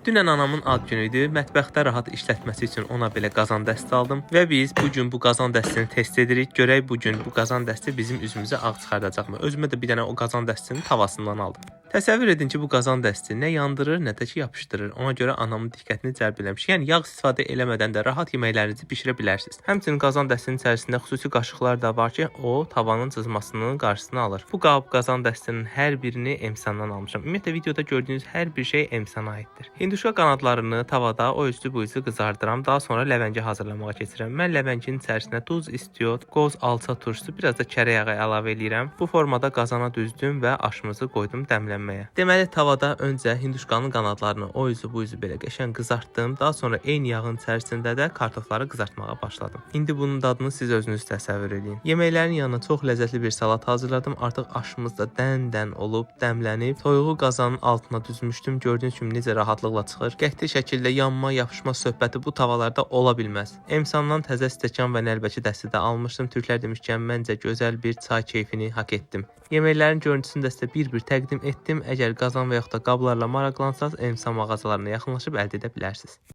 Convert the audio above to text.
Dünən anamın ad günü idi. Mətbəxdə rahat işlətməsi üçün ona belə qazan dəsti aldım və biz bu gün bu qazan dəstini test edirik. Görək bu gün bu qazan dəsti bizim üzümüzə ağ çıxardacaqmı? Özümə də bir dənə o qazan dəstinin tavasından aldım. Təsəvvür edin ki, bu qazan dəsti nə yandırır, nə də ki yapışdırır. Ona görə anamın diqqətini cəlb eləmiş. Yəni yağ istifadə eləmədən də rahat yeməklərinizi bişirə bilərsiniz. Həmçinin qazan dəstinin içərisində xüsusi qaşıqlar da var ki, o tavanın cızmasının qarşısını alır. Bu qab qazan dəstinin hər birini emsandan almışam. Ümumiyyətlə videoda gördüyünüz hər bir şey emsana aiddir. Hinduşka qanadlarını tavada o üstü bu üstü qızardıram. Daha sonra ləvəngi hazırlamağa keçirəm. Mən ləvəngin içərisinə duz, istiot, qoz, alça turşusu, biraz da kərə yağı əlavə eləyirəm. Bu formada qazana düzdüm və aşımızı qoydum dəmlənməyə. Deməli tavada öncə hinduşkanın qanadlarını o üzü bu üzü belə qəşəng qızartdım. Daha sonra eyni yağın içərisində də kartofları qızartmağa başladım. İndi bunun dadını siz özünüz təsəvvür edin. Yeməklərin yanına çox ləzzətli bir salat hazırladım. Artıq aşımız da dən-dən olub, dəmlənib. Toyuğu qazanın altına düzmüşdüm. Gördüyünüz kimi necə rahatlıqla çıxır. Qəti şəkildə yanma, yapışma söhbəti bu tavalarda ola bilməz. Emsandan təzə stəkan və nəlbəki dəsti də almışdım. Türklər demişkən məncə gözəl bir çay keyfini haqq etdim. Yeməklərin görüntüsünü də sizə bir-bir təqdim etdim. Əgər qazan və yaxud da qablarla maraqlansanız, Emsan mağazalarına yaxınlaşıb əldə edə bilərsiniz.